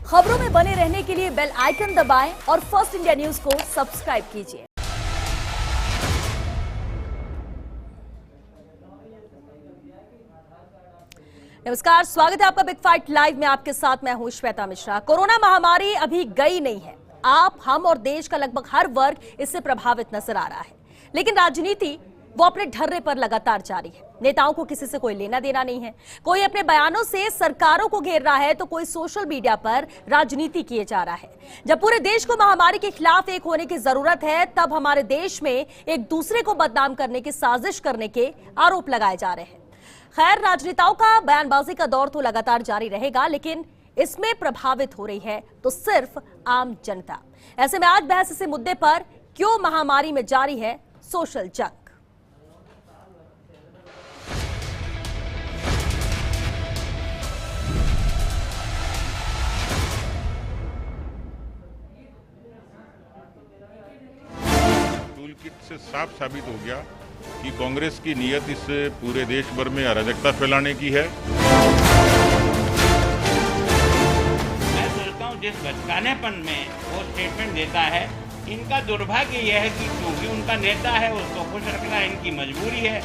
खबरों में बने रहने के लिए बेल आइकन दबाएं और फर्स्ट इंडिया न्यूज को सब्सक्राइब कीजिए। नमस्कार, स्वागत है आपका बिग फाइट लाइव में। आपके साथ मैं हूं श्वेता मिश्रा। कोरोना महामारी अभी गई नहीं है। आप, हम और देश का लगभग हर वर्ग इससे प्रभावित नजर आ रहा है, लेकिन राजनीति वो अपने ढर्रे पर लगातार जारी है। नेताओं को किसी से कोई लेना देना नहीं है। कोई अपने बयानों से सरकारों को घेर रहा है तो कोई सोशल मीडिया पर राजनीति किए जा रहा है। जब पूरे देश को महामारी के खिलाफ एक होने की जरूरत है, तब हमारे देश में एक दूसरे को बदनाम करने की साजिश करने के आरोप लगाए जा रहे हैं। खैर, राजनेताओं का बयानबाजी का दौर तो लगातार जारी रहेगा, लेकिन इसमें प्रभावित हो रही है तो सिर्फ आम जनता। ऐसे में आज बहस इस मुद्दे पर, क्यों महामारी में जारी है सोशल जंग। टूलकिट से साफ साबित हो गया कि कांग्रेस की नीयत इस पूरे देश भर में अराजकता फैलाने की है। मैं सोचता हूँ जिस बचकानेपन में वो स्टेटमेंट देता है, इनका दुर्भाग्य यह है कि क्योंकि उनका नेता है उसको खुश रखना इनकी मजबूरी है।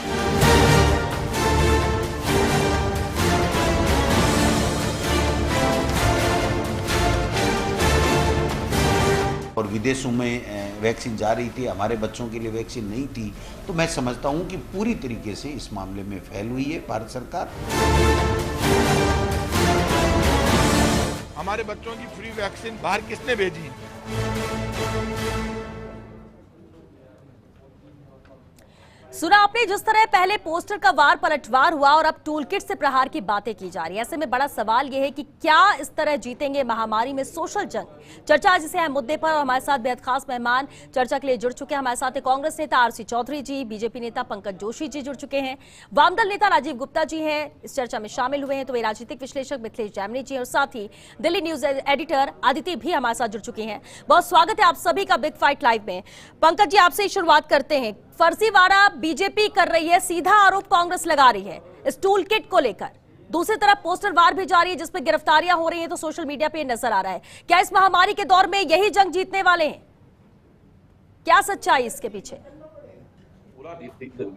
और विदेशों में वैक्सीन जा रही थी, हमारे बच्चों के लिए वैक्सीन नहीं थी, तो मैं समझता हूं कि पूरी तरीके से इस मामले में फेल हुई है भारत सरकार। हमारे बच्चों की फ्री वैक्सीन बाहर किसने भेजी? सुना आपने जिस तरह पहले पोस्टर का वार पलटवार हुआ और अब टूलकिट से प्रहार की बातें की जा रही है। ऐसे में बड़ा सवाल यह है कि क्या इस तरह जीतेंगे महामारी में सोशल जंग। चर्चा आज इस अहम मुद्दे पर, और हमारे साथ बेहद खास मेहमान चर्चा के लिए जुड़ चुके हैं। हमारे साथ कांग्रेस नेता आरसी चौधरी जी, बीजेपी नेता पंकज जोशी जी जुड़ चुके हैं, वामदल नेता राजीव गुप्ता जी हैं, इस चर्चा में शामिल हुए हैं। तो वे राजनीतिक विश्लेषक मिथिलेश जैमिनी जी और साथ ही दिल्ली न्यूज एडिटर आदित्य भी हमारे साथ जुड़ चुके हैं। बहुत स्वागत है आप सभी का बिग फाइट लाइव में। पंकज जी, आपसे ही शुरुआत करते हैं। फर्जीवाड़ा बीजेपी कर रही है, सीधा आरोप कांग्रेस लगा रही है इस टूल किट को लेकर। दूसरी तरफ पोस्टर वार भी जारी है जिसमें गिरफ्तारियां हो रही हैं, तो सोशल मीडिया पे नजर आ रहा है। क्या इस महामारी के दौर में यही जंग जीतने वाले हैं? क्या सच्चाई इसके पीछे? पूरा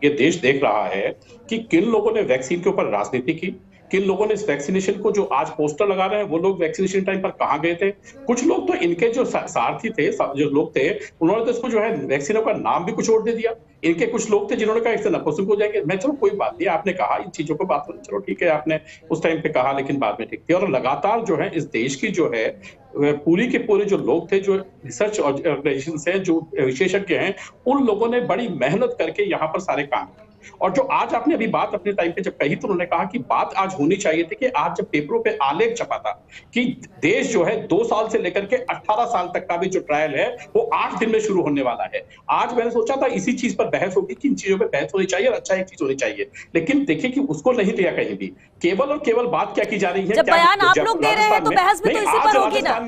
ये देश देख रहा है कि किन लोगों ने वैक्सीन के ऊपर राजनीति की, किन लोगों ने इस वैक्सीनेशन को, जो आज पोस्टर लगा रहे हैं, वो लोग वैक्सीनेशन टाइम पर कहां गए थे। कुछ लोग तो इनके जो सारथी थे, जो लोग थे, उन्होंने तो इसको जो है वैक्सीनों का नाम भी कुछ और दे दिया। इनके कुछ लोग थे जिन्होंने कहा इससे नपुंसक हो जाएंगे। मैं चलो कोई बात नहीं, आपने कहा इन चीजों को, बात चलो ठीक है, आपने उस टाइम पे कहा, लेकिन बाद में ठीक थी। और लगातार जो है इस देश की जो है पूरी के पूरे जो लोग थे, जो रिसर्च ऑर्गेनाइजेशन से जो विशेषज्ञ हैं, उन लोगों ने बड़ी मेहनत करके यहाँ पर सारे काम किए। और जो आज आपने अभी बात अपने टाइम पे जब कही, तो उन्होंने कहा कि बात आज होनी चाहिए थी कि आज जब पेपरों पे आलेख छपा था कि देश जो है 2 साल से लेकर के 18 साल तक का भी जो ट्रायल है वो 8 दिन में शुरू होने वाला है। आज मैंने सोचा था इसी चीज पर बहस होगी कि इन चीजों पर बहस होनी चाहिए और अच्छा एक चीज होनी चाहिए, लेकिन देखिए कि उसको नहीं दिया कहीं भी। केवल और केवल बात क्या की जा रही है, जब बयान आप लोग दे रहे हैं तो बहस भी तो इसी पर होगी ना।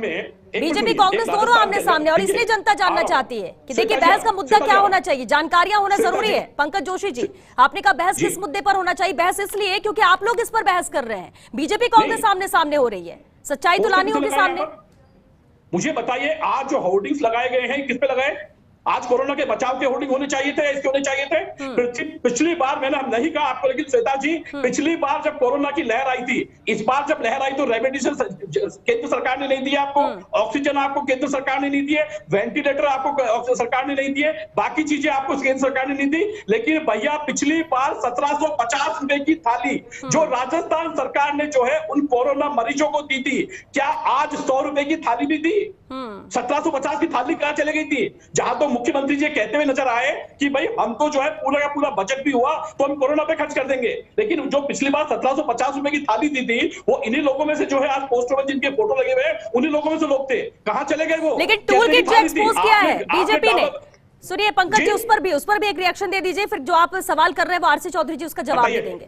बीजेपी कांग्रेस दोनों आमने सामने, और इसलिए जनता जानना चाहती है कि देखिए बहस का मुद्दा क्या होना चाहिए, जानकारियां होना जरूरी है। पंकज जोशी जी, आपने कहा बहस किस मुद्दे पर होना चाहिए? बहस इसलिए क्योंकि आप लोग इस पर बहस कर रहे हैं, बीजेपी कांग्रेस आमने सामने हो रही है, सच्चाई तो लानी होगी सामने। मुझे बताइए, आज जो होर्डिंग्स लगाए गए हैं किस पे लगाए? आज कोरोना के बचाव के होर्डिंग होने चाहिए थे, इसके होने चाहिए थे। पिछली बार मैंने हम नहीं कहा आपको, लेकिन श्वेता जी, पिछली बार जब कोरोना की लहर आई थी, इस बार जब लहर आई तो रेमडेसिविर केंद्र सरकार ने नहीं दिया आपको, ऑक्सीजन आपको केंद्र सरकार ने नहीं दिए, वेंटिलेटर आपको सरकार ने नहीं दिए, बाकी चीजें आपको केंद्र सरकार ने नहीं दी। लेकिन भैया पिछली बार 1750 रुपए की थाली जो राजस्थान सरकार ने जो है उन कोरोना मरीजों को दी थी, क्या आज 100 रुपए की थाली भी दी? 1750 की थाली कहां चले गई थी? जहां तो मुख्यमंत्री जी कहते हुए नजर आए कि भाई हम तो जो है पूरा का पूरा बजट भी हुआ तो हम कोरोना पे खर्च कर देंगे, लेकिन जो पिछली बार 1750 रुपए की थाली दी थी वो इन्हीं लोगों में से जो है आज पोस्टर में जिनके फोटो लगे हुए हैं उन्हीं लोगों में से लोग थे। कहां चले गए वो? लेकिन टूल किट जो एक्सपोज किया है बीजेपी ने, सुनिए पंकज जी, उस पर भी एक रिएक्शन दे दीजिए, फिर जो आप सवाल कर रहे हैं वो आरसी चौधरी जी उसका जवाब दे देंगे।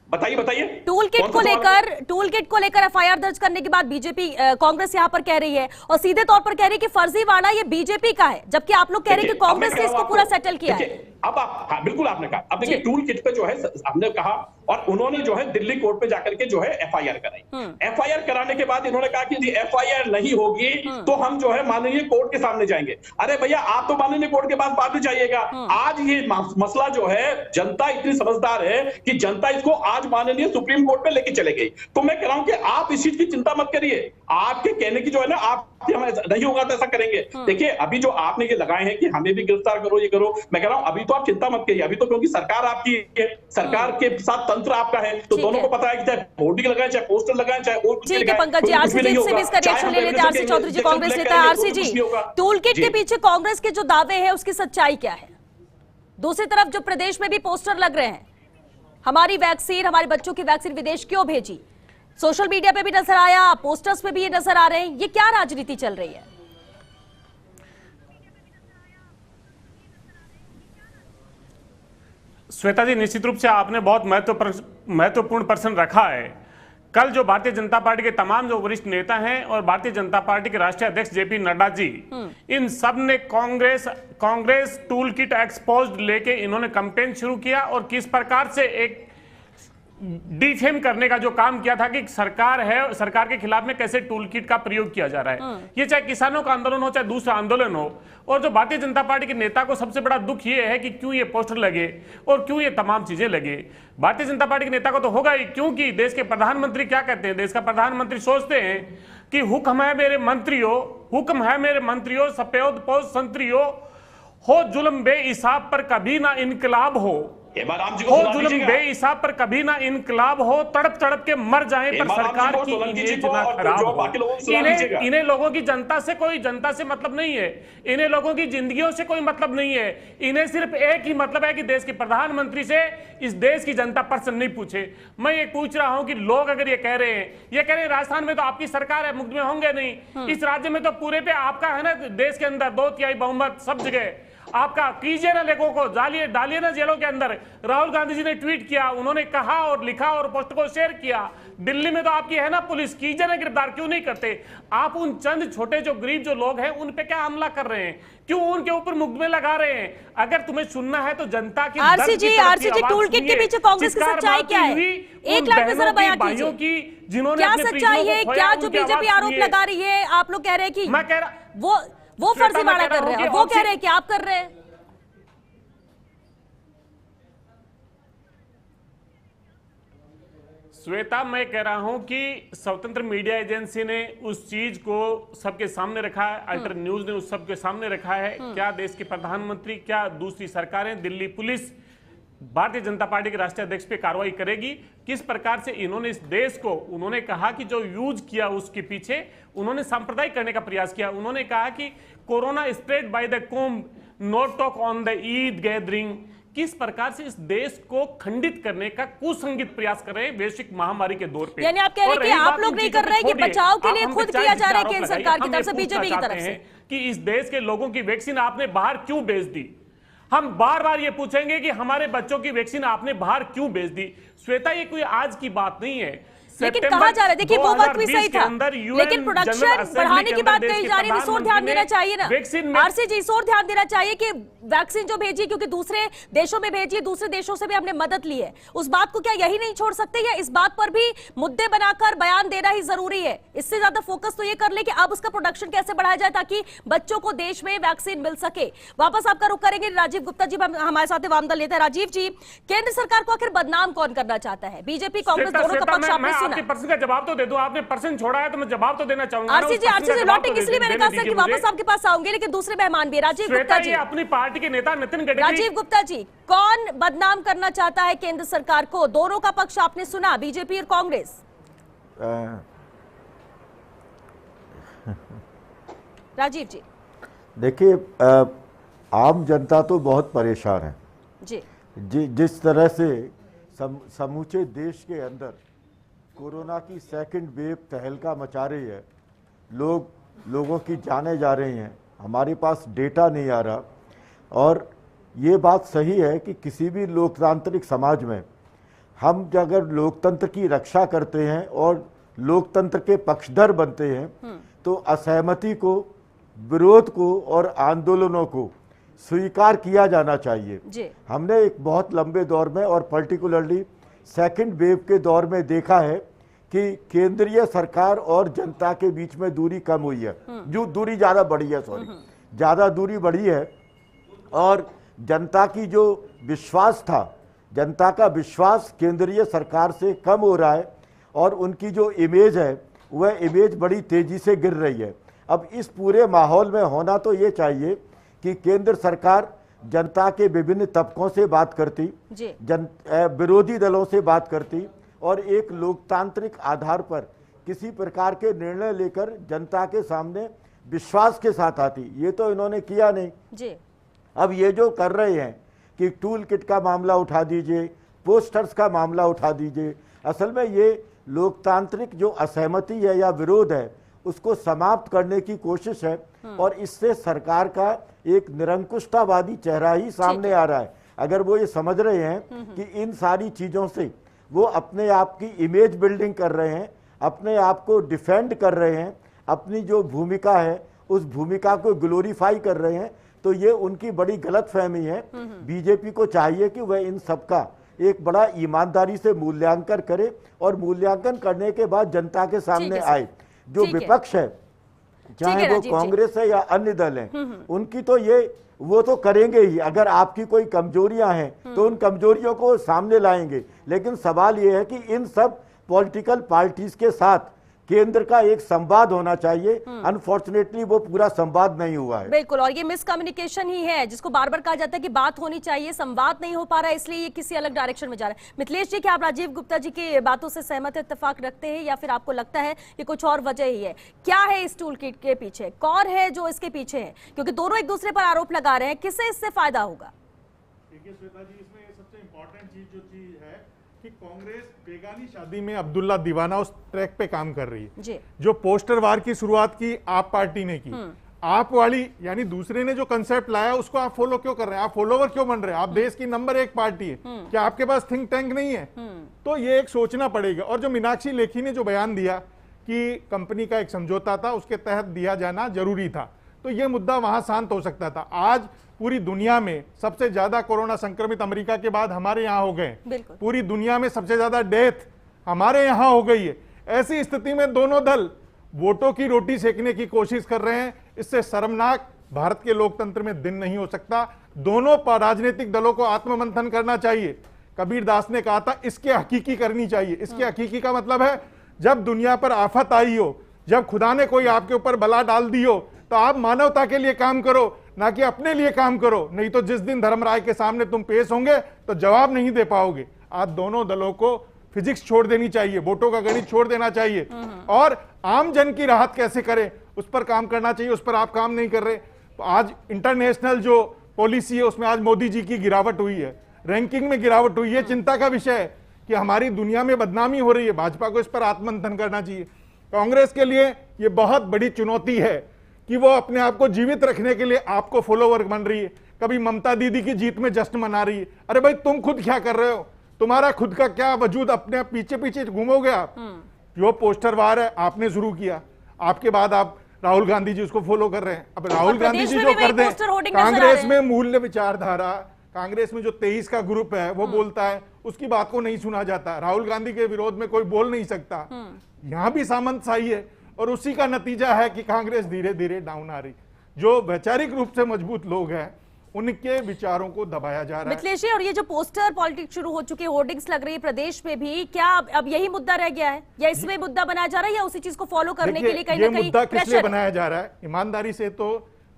बताइए। टूल किट को लेकर एफआईआर दर्ज करने के बाद बीजेपी कांग्रेस यहां पर कह रही है और सीधे तौर पर कह रही है कि फर्जीवाड़ा ये बीजेपी का है, जबकि आप लोग कह रहे हैं कि कांग्रेस ने इसको पूरा सेटल किया है। अब आप, हाँ बिल्कुल आपने कहा। अब देखिए टूल किट पे जो है हमने कहा और उन्होंने जो है दिल्ली कोर्ट पे जाकर के जो है एफआईआर कराई। एफआईआर कराने के बाद इन्होंने कहा कि यदि एफआईआर नहीं होगी तो हम जो है माननीय कोर्ट के सामने जाएंगे। अरे भैया, आप तो माननीय कोर्ट के पास बाद में जाइएगा। आज ये मसला जो है, जनता इतनी समझदार है कि जनता इसको आज माननीय सुप्रीम कोर्ट पे लेके चले गई। तो मैं कह रहा हूं कि आप इस चीज की चिंता मत करिए। आपके कहने की जो है ना, आप नहीं होगा तो ऐसा करेंगे। देखिए, अभी जो आपने ये लगाए हैं कि हमें भी गिरफ्तार करो, ये करो, मैं कह रहा हूं अभी तो आप चिंता मत करिए। अभी तो क्योंकि सरकार आपकी है, सरकार के साथ तंत्र आपका है, तो दोनों को पता है कि चाहे होर्डिंग लगाए, चाहे पोस्टर लगाए, चाहे और कुछ ठीक है पंकज जी, आरसी जी से भी इसका रिएक्शन ले लेते हैं। आरसी चौधरी जी कांग्रेस लेता है। आरसी जी, टूल किट के पीछे कांग्रेस के जो दावे हैं उसकी सच्चाई क्या है? दूसरी तरफ जो प्रदेश में भी पोस्टर लग रहे हैं, हमारी वैक्सीन, हमारे बच्चों की वैक्सीन विदेश क्यों भेजी, सोशल मीडिया पे भी नजर आया, पोस्टर्स पे भी ये नजर आ रहे हैं, ये क्या राजनीति चल रही है? श्वेता जी, निश्चित रूप से आपने बहुत महत्वपूर्ण प्रश्न रखा है। कल जो भारतीय जनता पार्टी के तमाम जो वरिष्ठ नेता हैं और भारतीय जनता पार्टी के राष्ट्रीय अध्यक्ष जेपी नड्डा जी, इन सब ने कांग्रेस टूल किट एक्सपोज्ड लेके इन्होंने कैंपेन शुरू किया और किस प्रकार से एक डिफेम करने का जो काम किया था कि सरकार है, सरकार के खिलाफ में कैसे टूल किट का प्रयोग किया जा रहा है। ये चाहे किसानों का आंदोलन हो, चाहे दूसरा आंदोलन हो। और जो भारतीय जनता पार्टी के नेता को सबसे बड़ा दुख ये है कि क्यों ये पोस्टर लगे और क्यों ये तमाम चीजें लगे। भारतीय जनता पार्टी के नेता को तो होगा ही, क्योंकि देश के प्रधानमंत्री क्या कहते हैं? देश का प्रधानमंत्री सोचते हैं कि हुक्म है मेरे मंत्रियों, हुक्म है मेरे मंत्रियों, सफेद पोष संत्रियों, हो जुल्म बेहिसाब पर कभी ना इनकलाब हो, हो जुल्म बेहिसाब पर कभी ना इनकलाब हो, तड़प तड़प के मर जाएं पर सरकार की इमेज ना खराब हो। इन्हें लोगों की जनता से मतलब नहीं है, इन्हें लोगों की जिंदगियों से कोई मतलब नहीं है। इन्हें सिर्फ एक ही मतलब है कि देश के प्रधानमंत्री से इस देश की जनता प्रश्न नहीं पूछे। मैं ये पूछ रहा हूं कि लोग अगर ये कह रहे हैं राजस्थान में तो आपकी सरकार है, मुक्त में होंगे नहीं, इस राज्य में तो पूरे पे आपका है ना, देश के अंदर 2/3 बहुमत सब जगह आपका, कीजिए ना, लोगों को डालिए ना जेलों के अंदर। राहुल गांधी जी ने ट्वीट किया, उन्होंने कहा और लिखा और पोस्ट को शेयर किया, दिल्ली में तो आपकी है ना पुलिस, कीजिए ना गिरफ्तार, क्यों नहीं करते? आप उन चंद छोटे जो गरीब जो लोग हैं उन पे क्या हमला कर रहे हैं? क्यों उनके ऊपर मुकदमे लगा रहे हैं? अगर तुम्हें सुनना है तो जनता की आरसी जी टूल किट के पीछे कांग्रेस की सच्चाई क्या है? एक लाख में जरा बयान कीजिए, जिन्होंने क्या सच्चाई है? क्या जो बीजेपी आरोप लगा रही है, आप लोग कह रहे हैं कि मैं कह रहा वो फर्जीवाड़ा कर रहे हैं, वो कह रहे हैं कि आप कर रहे हैं। श्वेता, मैं कह रहा हूं कि स्वतंत्र मीडिया एजेंसी ने उस चीज को सबके सामने रखा है, अल्टर न्यूज ने उस सबके सामने रखा है। क्या देश के प्रधानमंत्री, क्या दूसरी सरकारें, दिल्ली पुलिस भारतीय जनता पार्टी के राष्ट्रीय अध्यक्ष पे कार्रवाई करेगी? किस प्रकार से इन्होंने इस देश को, उन्होंने कहा कि जो यूज किया उसके पीछे उन्होंने सांप्रदायिक करने का प्रयास किया। उन्होंने कहा कि corona spread by the Kumbh, not talk on the Eid gathering. किस प्रकार से इस देश को खंडित करने का कुसंगित प्रयास कर रहे हैं वैश्विक महामारी के दौर पे। यानी आप कह रहे हैं कि आप लोग नहीं कर रहे हैं कि बचाव के लिए खुद किया जा रहा है केंद्र सरकार की तरफ से, बीजेपी की तरफ से, कि इस देश के लोगों की वैक्सीन आपने बाहर क्यों भेज दी? हम बार बार ये पूछेंगे कि हमारे बच्चों की वैक्सीन आपने बाहर क्यों भेज दी? श्वेता, ये कोई आज की बात नहीं है, लेकिन कहा जा रहा है, देखिए वो वक्त भी सही था, लेकिन प्रोडक्शन बढ़ाने की बात कही जा रही है, इस ओर ध्यान देना चाहिए ना आरसी जी, इस ओर ध्यान देना चाहिए कि वैक्सीन जो भेजी, क्योंकि दूसरे देशों में भेजी, दूसरे देशों से भी हमने मदद ली है, उस बात को क्या यही नहीं छोड़ सकते, या इस बात पर भी मुद्दे बनाकर बयान देना ही जरूरी है? इससे ज्यादा फोकस तो ये कर ले कि अब उसका प्रोडक्शन कैसे बढ़ाया जाए ताकि बच्चों को देश में वैक्सीन मिल सके। वापस आपका रुख करेंगे, राजीव गुप्ता जी हमारे साथ वामदल नेता। राजीव जी, केंद्र सरकार को आखिर बदनाम कौन करना चाहता है? बीजेपी कांग्रेस दोनों का पक्ष आपने सुना। प्रश्न का जवाब तो दे दो, आपने प्रश्न छोड़ा है तो मैं जवाब तो देना चाहूंगा। आरसी जी लौटिंग इसलिए मैंने कहा कि वापस आपके पास आऊंगे, लेकिन दूसरे मेहमान भी। राजीव गुप्ता जी, अपनी पार्टी के नेता नितिन गडकरी। राजीव गुप्ता जी, कौन बदनाम करना चाहता है केंद्र सरकार को? दोनों का पक्ष आपने सुना, बीजेपी और कांग्रेस। राजीव जी, देखिए, आम जनता तो बहुत परेशान है जी। जिस तरह से समूचे देश के अंदर कोरोना की सेकंड वेव तहलका मचा रही है, लोगों की जानें जा रही हैं, हमारे पास डेटा नहीं आ रहा। और ये बात सही है कि किसी भी लोकतांत्रिक समाज में हम अगर लोकतंत्र की रक्षा करते हैं और लोकतंत्र के पक्षधर बनते हैं तो असहमति को, विरोध को और आंदोलनों को स्वीकार किया जाना चाहिए। हमने एक बहुत लंबे दौर में और पर्टिकुलरली सेकंड वेव के दौर में देखा है कि केंद्रीय सरकार और जनता के बीच में दूरी कम हुई है, जो दूरी ज़्यादा बढ़ी है, ज़्यादा दूरी बढ़ी है, और जनता की जो विश्वास था, जनता का विश्वास केंद्रीय सरकार से कम हो रहा है और उनकी जो इमेज है वह इमेज बड़ी तेज़ी से गिर रही है। अब इस पूरे माहौल में होना तो ये चाहिए कि केंद्र सरकार जनता के विभिन्न तबकों से बात करती, विरोधी दलों से बात करती और एक लोकतांत्रिक आधार पर किसी प्रकार के निर्णय लेकर जनता के सामने विश्वास के साथ आती। ये तो इन्होंने किया नहीं जी। अब ये जो कर रहे हैं कि टूल किट का मामला उठा दीजिए, पोस्टर्स का मामला उठा दीजिए, असल में ये लोकतांत्रिक जो असहमति है या विरोध है उसको समाप्त करने की कोशिश है और इससे सरकार का एक निरंकुशतावादी चेहरा ही सामने आ रहा है। अगर वो ये समझ रहे हैं कि इन सारी चीज़ों से वो अपने आप की इमेज बिल्डिंग कर रहे हैं, अपने आप को डिफेंड कर रहे हैं, अपनी जो भूमिका है उस भूमिका को ग्लोरीफाई कर रहे हैं, तो ये उनकी बड़ी गलतफहमी है। बीजेपी को चाहिए कि वह इन सबका एक बड़ा ईमानदारी से मूल्यांकन करे और मूल्यांकन करने के बाद जनता के सामने आए। जो विपक्ष है, चाहे वो कांग्रेस है या अन्य दल हैं, उनकी तो ये वो तो करेंगे ही। अगर आपकी कोई कमजोरियां हैं तो उन कमजोरियों को सामने लाएंगे, लेकिन सवाल ये है कि इन सब पॉलिटिकल पार्टीज के साथ केंद्र का एक संवाद होना चाहिए। अनफॉर्चुनेटली वो पूरा संवाद नहीं हुआ है। बिल्कुल, और ये मिसकम्युनिकेशन ही है जिसको बार बार कहा जाता है कि बात होनी चाहिए, संवाद नहीं हो पा रहा है, इसलिए ये किसी अलग डायरेक्शन में जा रहा है। मिथिलेश जी, क्या आप राजीव गुप्ता जी की बातों से सहमत इत्तेफाक रखते हैं या फिर आपको लगता है कि कुछ और वजह ही है? क्या है इस टूल किट के पीछे, कौन है जो इसके पीछे है? क्योंकि दोनों एक दूसरे पर आरोप लगा रहे हैं, किससे इससे फायदा होगा? देखिए श्वेता जी, इसमें सबसे इंपॉर्टेंट चीज जो चीज है कि कांग्रेस बेगानी शादी में अब्दुल्ला दीवाना उस ट्रैक पे काम कर रही है जी। जो पोस्टर वार की शुरुआत की आप पार्टी ने की, आप वाली यानी दूसरे ने जो कंसेप्ट लाया उसको आप फॉलो क्यों कर रहे हैं? आप फॉलोवर क्यों बन रहे हैं? आप देश की नंबर 1 पार्टी है, क्या आपके पास थिंक टैंक नहीं है? तो ये एक सोचना पड़ेगा। और जो मीनाक्षी लेखी ने जो बयान दिया कि कंपनी का एक समझौता था, उसके तहत दिया जाना जरूरी था, तो ये मुद्दा वहां शांत हो सकता था। आज पूरी दुनिया में सबसे ज्यादा कोरोना संक्रमित अमेरिका के बाद हमारे यहाँ हो गए, पूरी दुनिया में सबसे ज्यादा डेथ हमारे यहाँ हो गई है। ऐसी स्थिति में दोनों दल वोटों की रोटी सेकने की कोशिश कर रहे हैं। इससे शर्मनाक भारत के लोकतंत्र में दिन नहीं हो सकता। दोनों राजनीतिक दलों को आत्ममंथन करना चाहिए। कबीर दास ने कहा था इसके हकीकी करनी चाहिए। इसके हकीकी का मतलब है जब दुनिया पर आफत आई हो, जब खुदा ने कोई आपके ऊपर बला डाल दी हो, तो आप मानवता के लिए काम करो, ना कि अपने लिए काम करो। नहीं तो जिस दिन धर्मराय के सामने तुम पेश होंगे तो जवाब नहीं दे पाओगे। आज दोनों दलों को फिजिक्स छोड़ देनी चाहिए, वोटों का गणित छोड़ देना चाहिए और आम जन की राहत कैसे करें उस पर काम करना चाहिए। उस पर आप काम नहीं कर रहे। आज इंटरनेशनल जो पॉलिसी है उसमें आज मोदी जी की गिरावट हुई है, रैंकिंग में गिरावट हुई है। चिंता का विषय है कि हमारी दुनिया में बदनामी हो रही है। भाजपा को इस पर आत्ममंथन करना चाहिए। कांग्रेस के लिए यह बहुत बड़ी चुनौती है कि वो अपने आप को जीवित रखने के लिए आपको फॉलोवर बन रही है। कभी ममता दीदी की जीत में जश्न मना रही है। अरे भाई, तुम खुद क्या कर रहे हो? तुम्हारा खुद का क्या वजूद? अपने आप पीछे पीछे घूमोगे आप। जो पोस्टर वार है आपने शुरू किया, आपके बाद आप राहुल गांधी जी उसको फॉलो कर रहे हैं। अब राहुल गांधी जी जो कर दें, कांग्रेस में मूल्य विचारधारा, कांग्रेस में जो 23 का ग्रुप है वो बोलता है, उसकी बात को नहीं सुना जाता। राहुल गांधी के विरोध में कोई बोल नहीं सकता। यहां भी सामंतशाही है और उसी का नतीजा है कि कांग्रेस धीरे धीरे डाउन आ रही। जो वैचारिक रूप से मजबूत लोग हैं उनके विचारों को दबाया जा रहा है। मिथिलेश जी, और ये जो पोस्टर पॉलिटिक्स शुरू हो चुके, होर्डिंग्स लग रही है प्रदेश में भी, क्या अब यही मुद्दा रह गया है या इसमें मुद्दा बनाया जा रहा है या उसी चीज को फॉलो करने के लिए कहीं ना कहीं मुद्दा किस लिए बनाया जा रहा है? ईमानदारी से तो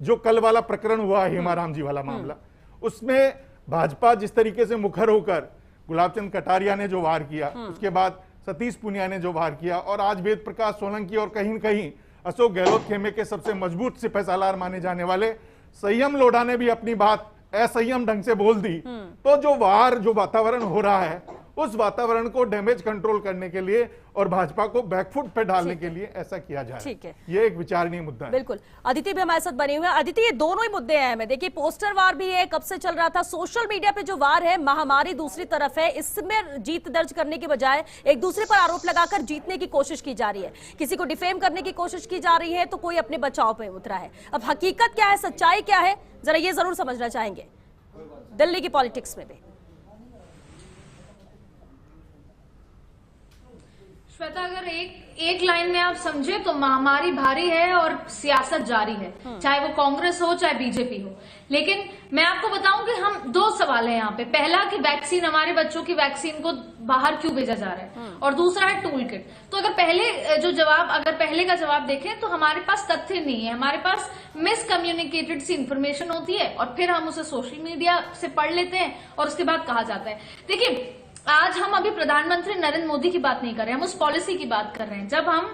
जो कल वाला प्रकरण हुआ हेमाराम जी वाला मामला, उसमें भाजपा जिस तरीके से मुखर होकर गुलाबचंद कटारिया ने जो वार किया, उसके बाद सतीश पुनिया ने जो वार किया और आज वेद प्रकाश सोलंकी और कहीं न कहीं अशोक गहलोत खेमे के सबसे मजबूत सिपह सालार माने जाने वाले संयम लोढ़ा ने भी अपनी बात असंयम ढंग से बोल दी। तो जो वातावरण हो रहा है उस वातावरण को डैमेज कंट्रोल करने के लिए और भाजपा को बैकफुट पे डालने के लिए ऐसा किया जा रहा है। ये एक विचारणीय मुद्दा है। बिल्कुल। अदिति भी हमारे साथ बने हुए हैं। अदिति, ये दोनों ही मुद्दे हैं। देखिए, पोस्टर वार भी है, कब से चल रहा था। सोशल मीडिया पे जो वार है, महामारी दूसरी तरफ है, इसमें जीत दर्ज करने के बजाय एक दूसरे पर आरोप लगाकर जीतने की कोशिश की जा रही है। किसी को डिफेम करने की कोशिश की जा रही है तो कोई अपने बचाव पे उतरा है। अब हकीकत क्या है, सच्चाई क्या है, जरा ये जरूर समझना चाहेंगे दिल्ली की पॉलिटिक्स में भी। श्वेता, अगर एक लाइन में आप समझे तो महामारी भारी है और सियासत जारी है, चाहे वो कांग्रेस हो चाहे बीजेपी हो। लेकिन मैं आपको बताऊं कि हम दो सवाल है यहाँ पे। पहला कि वैक्सीन, हमारे बच्चों की वैक्सीन को बाहर क्यों भेजा जा रहा है, और दूसरा है टूल किट। तो अगर पहले का जवाब देखें तो हमारे पास तथ्य नहीं है, हमारे पास मिसकम्युनिकेटेड सी इंफॉर्मेशन होती है और फिर हम उसे सोशल मीडिया से पढ़ लेते हैं और उसके बाद कहा जाता है। देखिए, आज हम अभी प्रधानमंत्री नरेंद्र मोदी की बात नहीं कर रहे हैं, हम उस पॉलिसी की बात कर रहे हैं। जब हम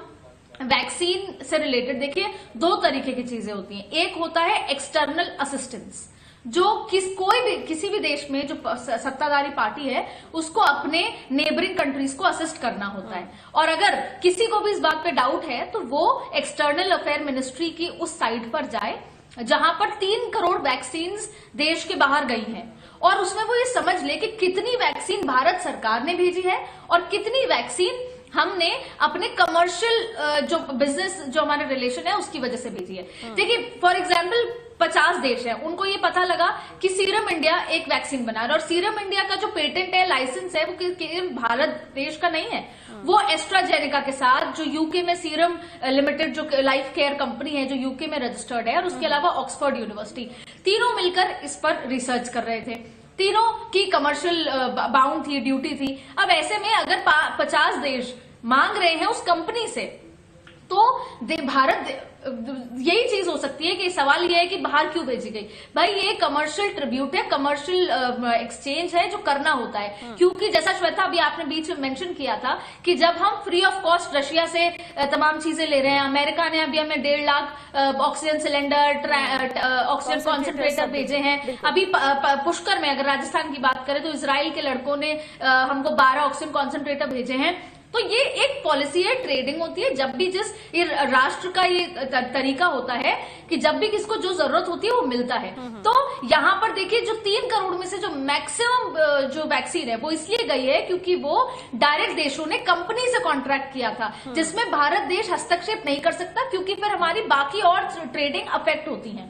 वैक्सीन से रिलेटेड, देखिए दो तरीके की चीजें होती हैं। एक होता है एक्सटर्नल असिस्टेंस, जो किसी भी देश में जो सत्ताधारी पार्टी है उसको अपने नेबरिंग कंट्रीज को असिस्ट करना होता है, और अगर किसी को भी इस बात पे डाउट है तो वो एक्सटर्नल अफेयर मिनिस्ट्री की उस साइट पर जाए जहां पर 3 करोड़ वैक्सीन देश के बाहर गई हैं, और उसमें वो ये समझ ले कि कितनी वैक्सीन भारत सरकार ने भेजी है और कितनी वैक्सीन हमने अपने कमर्शियल जो बिजनेस, जो हमारे रिलेशन है उसकी वजह से भेजी है। देखिए, फॉर एग्जांपल 50 देश हैं, उनको ये पता लगा कि सीरम इंडिया एक वैक्सीन बना रहा है, और सीरम इंडिया का जो पेटेंट है, लाइसेंस है, वो भारत देश का नहीं है, वो एस्ट्राजेनेका के साथ, जो यूके में सीरम लिमिटेड जो लाइफ केयर कंपनी है जो यूके में रजिस्टर्ड है, और उसके अलावा ऑक्सफोर्ड यूनिवर्सिटी, तीनों मिलकर इस पर रिसर्च कर रहे थे। तीनों की कमर्शियल बाउंड थी, ड्यूटी थी। अब ऐसे में अगर 50 देश मांग रहे हैं उस कंपनी से, तो भारत, यही चीज हो सकती है कि सवाल यह है कि बाहर क्यों भेजी गई। भाई, ये कमर्शियल ट्रिब्यूट है, कमर्शियल एक्सचेंज है जो करना होता है। क्योंकि जैसा श्वेता अभी आपने बीच में मेंशन किया था कि जब हम फ्री ऑफ कॉस्ट रशिया से तमाम चीजें ले रहे हैं, अमेरिका ने अभी हमें 1.5 lakh oxygen cylinder, oxygen concentrator भेजे हैं। अभी पुष्कर में अगर राजस्थान की बात करें तो इसराइल के लड़कों ने हमको 12 ऑक्सीजन कॉन्सेंट्रेटर भेजे हैं। तो ये एक पॉलिसी है, ट्रेडिंग होती है। जब भी जिस राष्ट्र का ये तरीका होता है कि जब भी किसको जो जरूरत होती है वो मिलता है। तो यहाँ पर देखिए, जो 3 करोड़ में से जो मैक्सिमम जो वैक्सीन है वो इसलिए गई है क्योंकि वो डायरेक्ट देशों ने कंपनी से कॉन्ट्रैक्ट किया था, जिसमें भारत देश हस्तक्षेप नहीं कर सकता, क्योंकि फिर हमारी बाकी और ट्रेडिंग अफेक्ट होती है।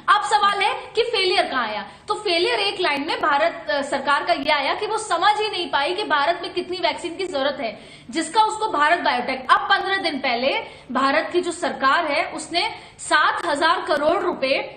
अब सवाल है कि फेलियर कहाँ आया? तो फेलियर एक लाइन में भारत सरकार का यह आया कि वो समझ ही नहीं पाई कि भारत में कितनी वैक्सीन की जरूरत है, जिसका उसको भारत बायोटेक, अब 15 दिन पहले भारत की जो सरकार है उसने 7,000 करोड़ रुपए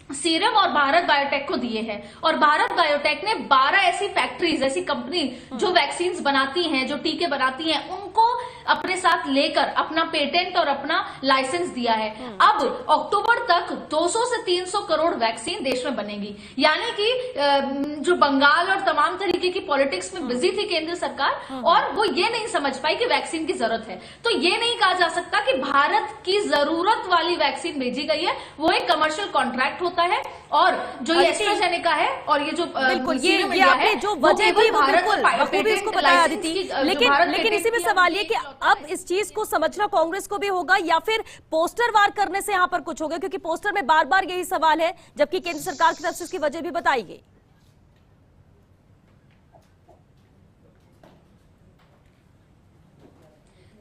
सीरम और भारत बायोटेक को दिए हैं, और भारत बायोटेक ने 12 ऐसी फैक्ट्रीज, ऐसी कंपनी जो वैक्सीन्स बनाती हैं, जो टीके बनाती हैं, उनको अपने साथ लेकर अपना पेटेंट और अपना लाइसेंस दिया है। अब अक्टूबर तक 200 से 300 करोड़ वैक्सीन देश में बनेगी। यानी कि जो बंगाल और तमाम तरीके की पॉलिटिक्स में बिजी थी केंद्र सरकार, और वो ये नहीं समझ पाई कि वैक्सीन की जरूरत है। तो ये नहीं कहा जा सकता कि भारत की जरूरत वाली वैक्सीन भेजी गई है, वो एक कमर्शियल कॉन्ट्रैक्ट होता है। और जो ये एस्ट्राजेनेका है और ये जो बिल्कुल ये आपने जो वजह थी वो बिल्कुल इसको बताया दी थी। लेकिन इसी में सवाल ये कि अब इस चीज को समझना कांग्रेस को भी होगा या फिर पोस्टर वार करने से यहाँ पर कुछ होगा, क्योंकि पोस्टर में बार बार यही सवाल है, जबकि केंद्र सरकार की तरफ से इसकी वजह भी बताई गई।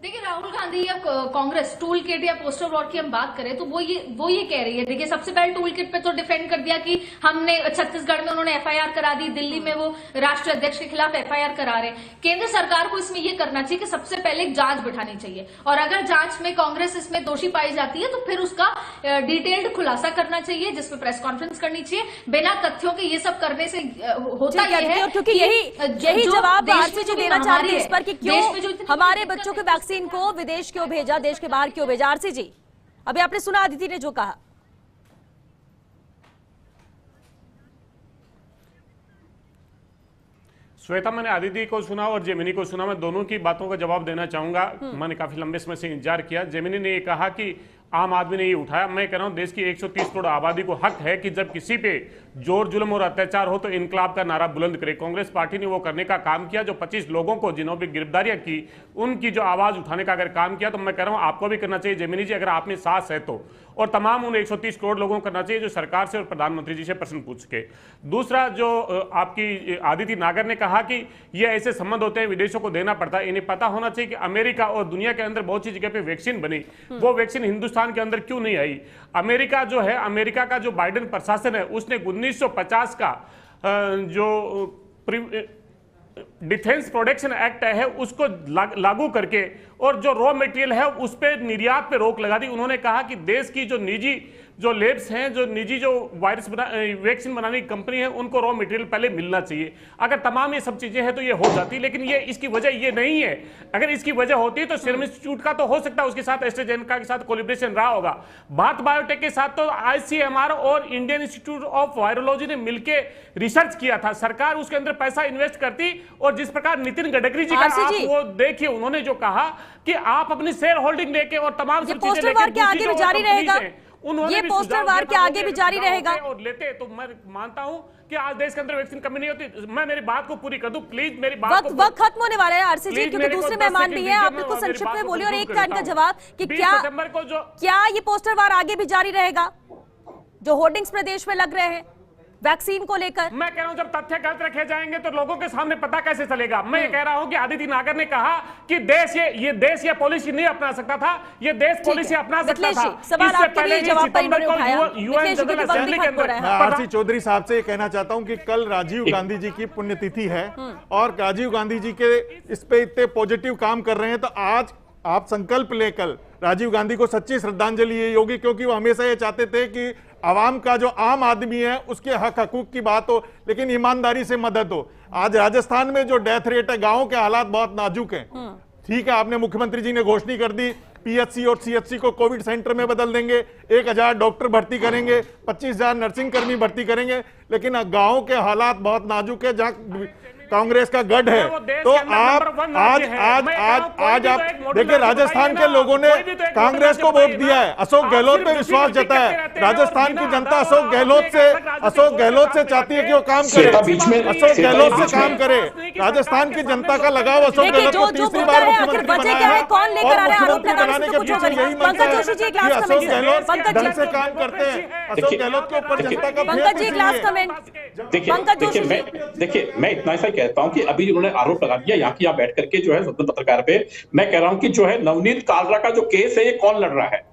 देखिए, राहुल गांधी या कांग्रेस टूल किट या पोस्टर वॉर की हम बात करें तो वो ये कह रही है। देखिए, सबसे पहले टूल किट पे तो डिफेंड कर दिया कि हमने छत्तीसगढ़ में उन्होंने एफआईआर करा दी, दिल्ली में वो राष्ट्रीय अध्यक्ष के खिलाफ एफआईआर करा रहे। केंद्र सरकार को इसमें ये करना चाहिए कि सबसे पहले एक जांच बिठानी चाहिए, और अगर जांच में कांग्रेस इसमें दोषी पाई जाती है तो फिर उसका डिटेल्ड खुलासा करना चाहिए, जिसमें प्रेस कॉन्फ्रेंस करनी चाहिए। बिना तथ्यों के ये सब करने से होता यह है, क्योंकि यही जवाब आरसीजी देना चाहती है इस पर कि क्यों हमारे बच्चों के वैक्सीन को विदेश क्यों भेजा, देश के बाहर क्यों भेजा। आरसीजी, अभी आपने सुना अदिति ने जो कहा। श्वेता, मैंने अदिति को सुना और जेमिनी को सुना, मैं दोनों की बातों का जवाब देना चाहूंगा। मैंने काफी लंबे समय से इंतजार किया। जेमिनी ने ये कहा कि आम आदमी ने ये उठाया। मैं कह रहा हूं, देश की 130 करोड़ आबादी को हक है कि जब किसी पे जोर जुल्म और अत्याचार हो तो इनकलाब का नारा बुलंद करे। कांग्रेस पार्टी ने वो करने का काम किया। जो 25 लोगों को जिन्होंने गिरफ्तारियां की, उनकी जो आवाज उठाने का अगर काम किया, तो मैं कह रहा हूं आपको भी करना चाहिए जेमिनी जी, अगर आप में साहस है तो। और तमाम उन 130 करोड़ लोगों को करना चाहिए जो सरकार से और प्रधानमंत्री जी से प्रश्न पूछ के। दूसरा, जो आपकी आदिति नागर ने कहा कि ये ऐसे संबंध होते हैं, विदेशों को देना पड़ता है। इन्हें पता होना चाहिए कि अमेरिका और दुनिया के अंदर बहुत सी जगह पे वैक्सीन बनी, वो वैक्सीन हिंदुस्तान के अंदर क्यों नहीं आई। अमेरिका जो है, अमेरिका का जो बाइडेन प्रशासन है, उसने 1950 का जो डिफेंस प्रोडक्शन एक्ट है उसको लागू करके और जो रॉ मटेरियल है उस पर निर्यात पे रोक लगा दी। उन्होंने कहा कि देश की जो निजी जो लैब्स हैं, जो निजी जो वैक्सीन बनाने की कंपनी है, उनको रॉ मटेरियल पहले मिलना चाहिए। अगर तमाम ये सब चीजें हैं तो ये हो जाती, लेकिन ये इसकी वजह ये नहीं है। अगर इसकी वजह होती तो सीरम इंस्टीट्यूट का तो हो सकता है उसके साथ एस्ट्राजेनेका के साथ कोलैबोरेशन रहा होगा। भारत बायोटेक के साथ तो ICMR और इंडियन इंस्टीट्यूट ऑफ वायरोलॉजी ने मिलकर रिसर्च किया था। सरकार उसके अंदर पैसा इन्वेस्ट करती। और जिस प्रकार नितिन गडकरी जी का आप वो देखिए, उन्होंने जो कहा कि आप अपनी शेयर होल्डिंग लेके और तमाम सब चीजें लेके आगे भी जारी रहेगा, उन्होंने ये पोस्टर वार के आगे भी जारी रहेगा और लेते तो मैं मानता हूं कि आज देश के अंदर वैक्सीन कमी नहीं होती। मैं मेरी बात को पूरी कर दूं प्लीज, मेरी बात वक्त खत्म होने वाला है आरसी जी, क्योंकि दूसरे मेहमान भी हैं। आप बिल्कुल संक्षिप्त में बोलिए और एक का जवाब कि क्या ये पोस्टर वार आगे भी जारी रहेगा जो होर्डिंग्स प्रदेश में लग रहे हैं वैक्सीन को लेकर? मैं कह रहा हूं जब तथ्य गलत रखे जाएंगे तो लोगों के सामने पता कैसे चलेगा। मैं ये कह रहा हूं कि आदित्य नागर ने कहा कि देश ये पॉलिसी नहीं अपना सकता था, ये देश पॉलिसी अपना सकता था। सवाल आपके लिए जवाब पर इन्होंने उठाया। यूएन जनरल असेंबली के अंदर मैं आरसी चौधरी साहब से ये कहना चाहता हूं कि कल राजीव गांधी जी की पुण्यतिथि है और राजीव गांधी जी के इस पे इतने पॉजिटिव काम कर रहे हैं, तो आज आप संकल्प लेकर राजीव गांधी को सच्ची श्रद्धांजलि ये होगी, क्योंकि वो हमेशा ये चाहते थे कि आवाम का जो आम आदमी है उसके हक हकूक की बात हो, लेकिन ईमानदारी से मदद हो। आज राजस्थान में जो डेथ रेट है, गांवों के हालात बहुत नाजुक हैं। ठीक है, आपने मुख्यमंत्री जी ने घोषणा कर दी PHC और CHC को कोविड सेंटर में बदल देंगे, 1000 डॉक्टर भर्ती करेंगे, 25,000 नर्सिंग कर्मी भर्ती करेंगे, लेकिन गांवों के हालात बहुत नाजुक है जहां कांग्रेस का गढ़ है। तो आप आज आप देखिए, राजस्थान के लोगों ने कांग्रेस को वोट दिया है, अशोक गहलोत पे विश्वास जताया है। राजस्थान की जनता अशोक गहलोत से चाहती है कि वो काम करे, अशोक गहलोत से काम करे। राजस्थान की जनता का लगाव अशोक गहलोत को तीसरी बार मुख्यमंत्री बनाना है और मुख्यमंत्री बनाने के पीछे यही मंशा है कि अशोक गहलोत ढंग से काम करते हैं। अशोक गहलोत के ऊपर जनता का देखिए मैं इतना सा कहता हूं कि अभी उन्होंने आरोप लगा दिया यहाँ की आप बैठ करके जो है स्वतंत्र पत्रकार पे। मैं कह रहा हूं कि जो है नवनीत कालरा का जो केस है ये कौन लड़ रहा है?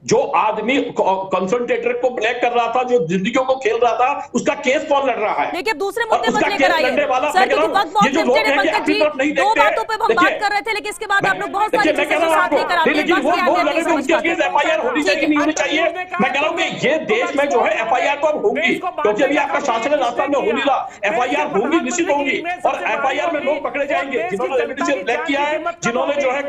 जो आदमी कंसंट्रेटर को ब्लैक कर रहा था, जो जिंदगियों को खेल रहा था, उसका केस कौन लड़ रहा है? देखिए दूसरे मुद्दे पर लेकर आइए सर, क्योंकि वक्त बहुत लिमिटेड है। पंकज जी, दो बातों पे हम बात कर रहे थे, लेकिन इसके बाद आप लोग बहुत सारी चीजें साथ लेकर आ रहे हैं। FIR होनी चाहिए नहीं होनी चाहिए? मैं कह रहा हूं कि ये देश में जो है FIR तो अब होगी, क्योंकि अभी आपका शासन रास्ता में हो नहीं रहा। FIR होगी, निश्चित होगी, और FIR में लोग पकड़े जाएंगे जिन्होंने रेमडिसिविर ब्लैक किया है, जिन्होंने जो है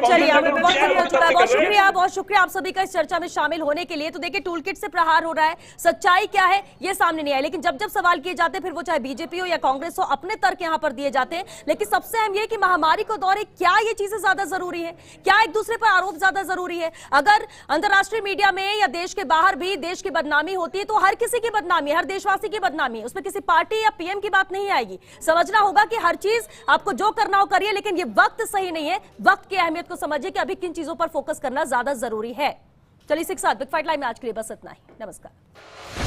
बहुत शुक्रिया आप सभी का इस चर्चा में शामिल होने के लिए। तो देखिए टूल किट से प्रहार हो रहा है, सच्चाई क्या है ये सामने नहीं आया, लेकिन जब जब सवाल किए जाते हैं, फिर वो चाहे बीजेपी हो या कांग्रेस हो, अपने तर्क यहां पर दिए जाते हैं। लेकिन सबसे अहम ये कि महामारी को दौरे क्या ये चीजें ज्यादा जरूरी है? क्या एक दूसरे पर आरोप ज्यादा जरूरी है? अगर अंतरराष्ट्रीय मीडिया में या देश के बाहर भी देश की बदनामी होती है तो हर किसी की बदनामी, हर देशवासी की बदनामी, उसमें किसी पार्टी या PM की बात नहीं आएगी। समझना होगा कि हर चीज आपको जो करना हो करिए, लेकिन ये वक्त सही नहीं है। वक्त की अहमियत को समझिए कि अभी किन चीजों पर फोकस करना ज्यादा जरूरी है। चलिए 6 बिग फाइट लाइव में आज के लिए बस इतना ही। नमस्कार।